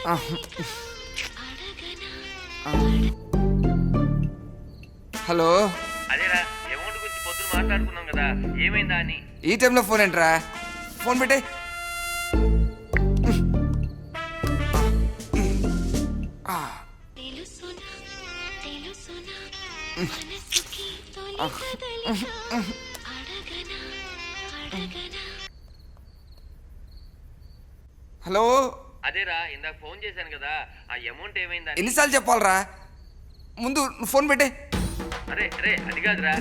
Hello, అదేరా amount గురించి పొద్దున మాట్లాడుకున్నాం కదా, ఏమైందా అని. ఈ టైంలో ఫోన్ ఏంట్రా? ఫోన్ పెట్టే. హలో, అదేరా ఇందాక ఫోన్ చేశాను కదా, ఆ అమౌంట్ ఏమైందా? ఎన్నిసార్లు చెప్పాలరా? ముందు నువ్వు ఫోన్ పెట్టే. అరే అరే అది కాదురా.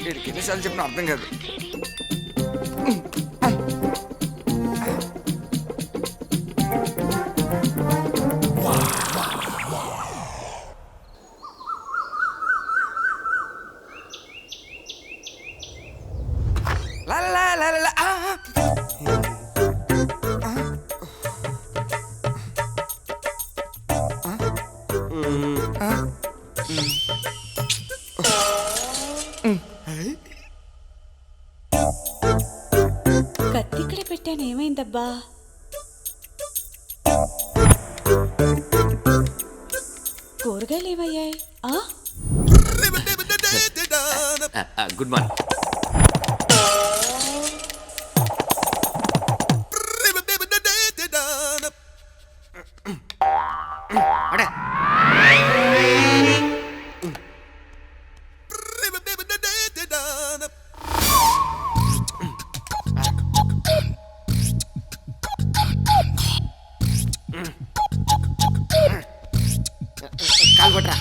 వీడికి ఎన్నిసార్లు చెప్పినా అర్థం కాదు. కత్తి ఇక్కడ పెట్టాను, ఏమైందబ్బా? కూరగాయలు ఏమయ్యాయి? Good morning. కాలు కొట్రా.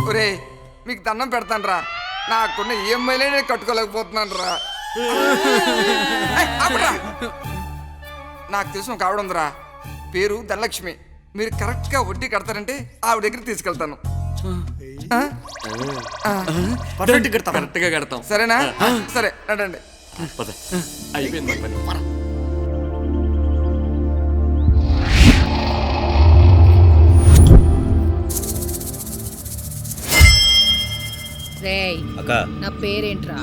ఒరే, మీకు దండం పెడతాను రా, నాకున్న ఈఎంఐలే నేను కట్టుకోలేకపోతున్నాను రా. నాకు తెలిసిన ఒక ఆవిడ ఉందిరా, పేరు ధనలక్ష్మి. మీరు కరెక్ట్గా వడ్డీ కడతారంటే ఆవిడ దగ్గరికి తీసుకెళ్తాను. కరెక్ట్గా కడతాం. సరేనా? సరే రండి. అయిపోయింది మన పని. రేయ్ అక్క, నా పేరేంట్రా?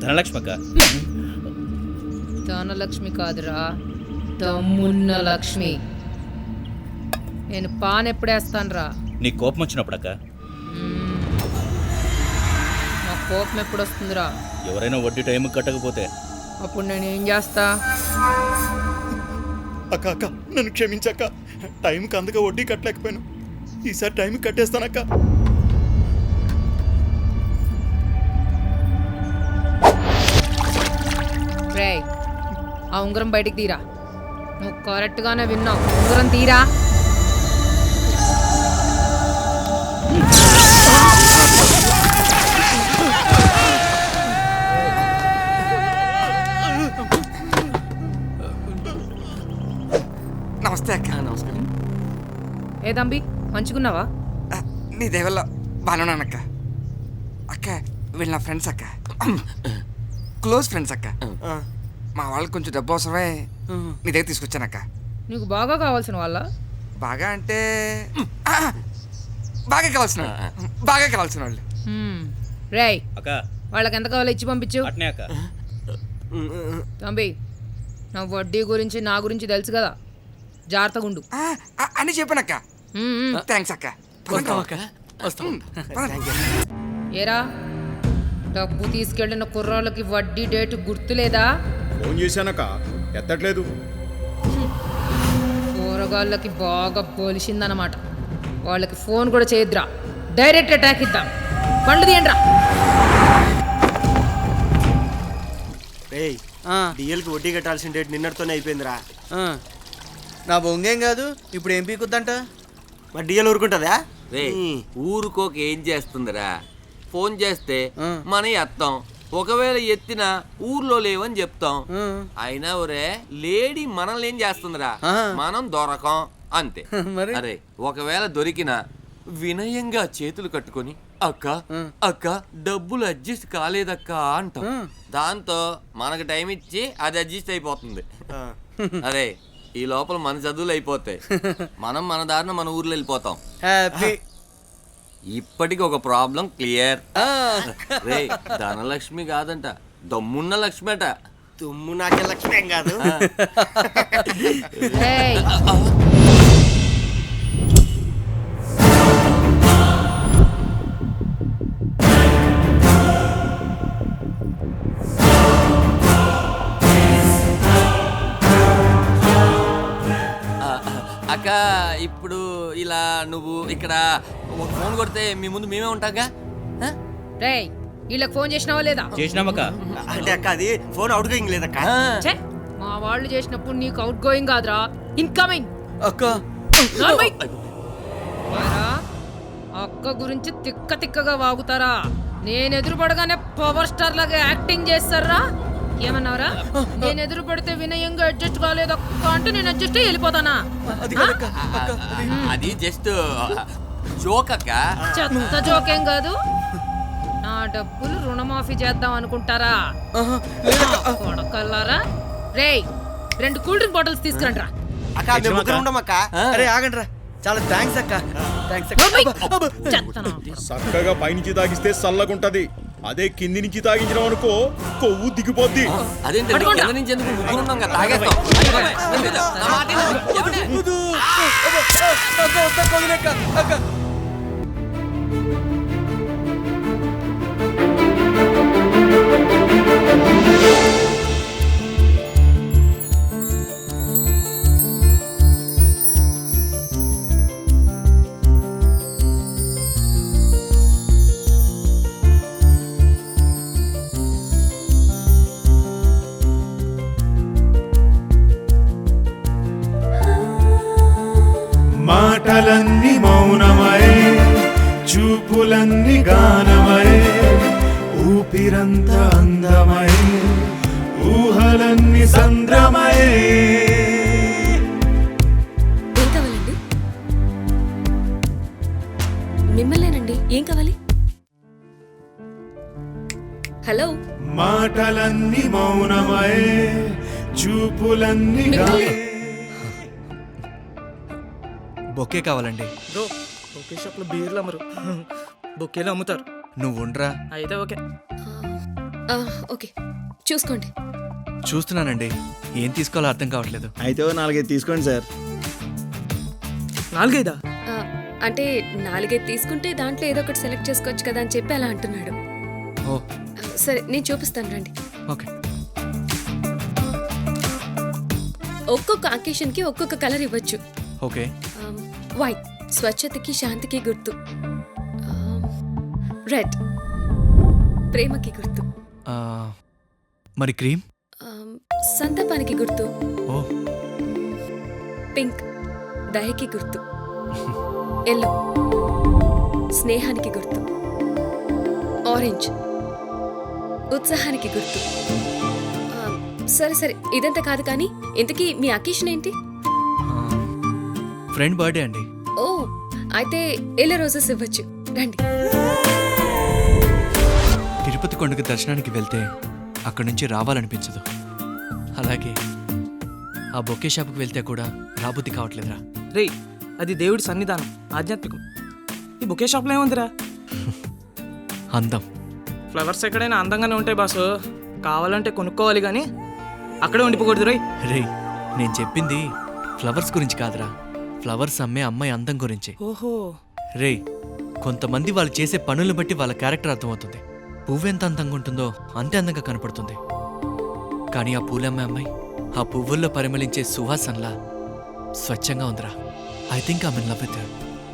ధనలక్ష్మి అక్క. ధనలక్ష్మి కాదురా, తమ్మున్న లక్ష్మి. నేను పాన్ ఎప్పుడేస్తానురా? నీ కోపం వచ్చినప్పుడు అక్క. నా కోపం ఎప్పుడు వస్తుందిరా? ఎవరైనా వడ్డీ టైంకి కట్టకపోతే అప్పుడు నేను ఏం చేస్తా? అక్క అక్క నన్ను క్షమించక్క, టైంకి అందుకే వడ్డీ కట్టలేకపోయాను. ఈసారి టైంకి కట్టేస్తానక్క. రేయ్, ఆ ఉంగరం బయటికి తీరా. నువ్వు కరెక్ట్గానే విన్నావు, ఉంగరం తీరా. నమస్తే అక్క. నమస్కారం. ఏ తంబి, మంచిగున్నావా? నీ దేవల్ల బాగున్నాను అక్క. అక్క, వీళ్ళు నా ఫ్రెండ్స్ అక్క, క్లోజ్ ఫ్రెండ్స్ అక్క. మా వాళ్ళకి కొంచెం డబ్బు అవసరమే, నీ దగ్గర తీసుకొచ్చాను అక్క. నీకు బాగా కావాల్సిన వాళ్ళ? బాగా అంటే బాగా కావాల్సిన వాళ్ళు. రేయ్, అక్క వాళ్ళకి ఎంత కావాలో ఇచ్చి పంపించు. అట్నే అక్క. తంబి, నా వడ్డీ గురించి నా గురించి తెలుసు కదా, జాగ్రత్తగా ఉండు అని చెప్పానక్క. థ్యాంక్స్ అక్క. ఏరా, డబ్బు తీసుకెళ్ళిన కుర్రాళ్ళకి వడ్డీ డేట్ గుర్తులేదా? ఫోన్ చేశానక్క, ఎత్తట్లేదు. కూరగాళ్ళకి బాగా పోలిసిందన్నమాట. వాళ్ళకి ఫోన్ కూడా చేయొద్దురా, డైరెక్ట్ అటాక్ ఇద్దాం. పండ్లు తీయండిరా. డిఎల్కి వడ్డీ కట్టాల్సిన డేట్ నిన్నటితోనే అయిపోయిందిరా. నా బొంగేం కాదు, ఇప్పుడు ఏం పీకుద్దంట? మరి డిఎల్ ఊరుకుంటుందా? ఊరుకోక ఏం చేస్తుందిరా? ఫోన్ చేస్తే మనం ఎత్తాం, ఒకవేళ ఎత్తినా ఊర్లో లేవని చెప్తాం. అయినా ఒరే, లేడీ మనల్ని ఏం చేస్తుందిరా? మనం దొరకం అంతే. అరే, ఒకవేళ దొరికినా వినయంగా చేతులు కట్టుకొని అక్క అక్క డబ్బులు అడ్జస్ట్ కాలేదక్క అంటాం. దాంతో మనకు టైం ఇచ్చి అది అడ్జస్ట్ అయిపోతుంది. అరే ఈ లోపల మన చదువులు అయిపోతాయి, మనం మన దారిన మన ఊర్లో వెళ్ళిపోతాం. హ్యాపీ. ఇప్పటికి ఒక ప్రాబ్లం క్లియర్. రే ధనలక్ష్మి కాదంట, దమ్మున్న లక్ష్మి అట. తుమ్ము నాకే లక్ష్యం కాదు. రేయ్, అక్క ఇప్పుడు ఇలా నువ్వు ఇక్కడ ఒక ఫోన్ కొడితే మీ ముందు మేమే ఉంటాగా. రేయ్, వీళ్ళకి ఫోన్ చేసినావా లేదా? చేసినామక్క. అంటే అక్క అది ఫోన్ అవుట్ గోయింగ్ లేదక్క. ఛే, మా వాళ్ళు చేసినప్పుడు నీకు అవుట్ గోయింగ్ కాదురా, ఇన్కమింగ్. అక్క అక్క గురించి తిక్క తిక్కగా వాగుతారా? నేను ఎదురు పడగానే పవర్ స్టార్ లాగా యాక్టింగ్ చేస్తారా? ఏమన్నావురా? నేను ఎదురు పడితే వినయంగా అడ్జస్ట్ కాలేదు అక్క అంటే నేను అడ్జస్ట్ అయ్యి వెళ్ళిపోతానా? అది జస్ట్ జోక్ అక్క. చెత్త జోకేం కాదు. నా డబ్బులు రుణమాఫీ చేద్దాం అనుకుంటారా కొడకల్లారా? రేయ్, 2 కూల్ డ్రింక్ బాటిల్స్ తీసుకురండి రా. అక్క మేము ముగ్గురు ఉండం అక్క. అరే ఆగండి రా. చాలా థ్యాంక్స్ అక్క. థ్యాంక్స్ అక్క. చెత్తనా. చక్కగా పైనుంచి తాగిస్తే చల్లగుంటది, అదే కింది నుంచి తాగించడం అనుకో కొవ్వు దిగిపోద్ది. అదేంటి కింద నుంచి ఎందుకు ముగ్గురు ఉన్నాం కదా, తాగేస్తాం. నా మాట వినండి. ఏమండి? అక్క మాటలన్నీ మౌనమై, చూపులన్నీ గానమై, ఊపిరంత అందమై, ఊహలన్నీ సంద్రమై. ఏం కావాలండి? మిమ్మల్నేనండి. ఏం కావాలి? హలో. మాటలన్నీ మౌనమై, చూపులన్నీ గానమై. బొకే కావాలండి. బ్రో బొకే షాప్లో బీర్లు అమ్మరు, బొకేలు అమ్ముతారు. నువ్వు ఉండరా. అయితే ఓకే. ఓకే, చూసుకోండి. చూస్తున్నానండి, ఏం తీసుకోవాలో అర్థం కావట్లేదు. అయితే 4 తీసుకోండి సార్. 4 అంటే 4 తీసుకుంటే దాంట్లో ఏదో ఒకటి సెలెక్ట్ చేసుకోవచ్చు కదా అని చెప్పి అలా అంటున్నాడు. ఓ సరే, నేను చూపిస్తాను రండి. ఓకే. ఒక్కొక్క అకేషన్కి ఒక్కొక్క కలర్ ఇవ్వచ్చు. ఓకే. వైట్ స్వచ్ఛతకి శాంతికి గుర్తు, రెడ్ ప్రేమకి గుర్తు, మరి క్రీమ్ సంతాపానికి గుర్తు, ఓ పింక్ దయకి గుర్తు, ఎల్లో స్నేహానికి గుర్తు, ఆరెంజ్ ఉత్సాహానికి గుర్తు. సరే సరే, ఇదంతా కాదు కానీ ఇంతకీ మీ అకేషన్ ఏంటి? ఫ్రెండ్ బర్త్డే అండి. ఓ, అయితే ఎల్లో రోజెస్ ఇవ్వచ్చు. రండి. తిరుపతి కొండకి దర్శనానికి వెళ్తే అక్కడి నుంచి రావాలనిపించదు. అలాగే ఆ బొకే షాప్కి వెళ్తే కూడా రాబుద్ది కావట్లేదురా. రే, అది దేవుడి సన్నిధానం, ఆధ్యాత్మికం. ఈ బొకే షాప్లో ఏముందిరా? అందం. ఫ్లవర్స్ ఎక్కడైనా అందంగానే ఉంటాయి బాసు, కావాలంటే కొనుక్కోవాలి కానీ అక్కడే ఉండిపోకూడదు. రే రే, నేను చెప్పింది ఫ్లవర్స్ గురించి కాదురా, ఫ్లవర్స్ అమ్మే అమ్మాయి అందం గురించి. ఓహో. రే, కొంతమంది వాళ్ళు చేసే పనులను బట్టి వాళ్ళ క్యారెక్టర్ అర్థమవుతుంది. పువ్వు ఎంత అందంగా ఉంటుందో అంతే అందంగా కనపడుతుంది. కానీ ఆ పూలమ్మే అమ్మాయి ఆ పువ్వుల్లో పరిమళించే సువాసనలా స్వచ్ఛంగా ఉందిరా. I think I am in love with her.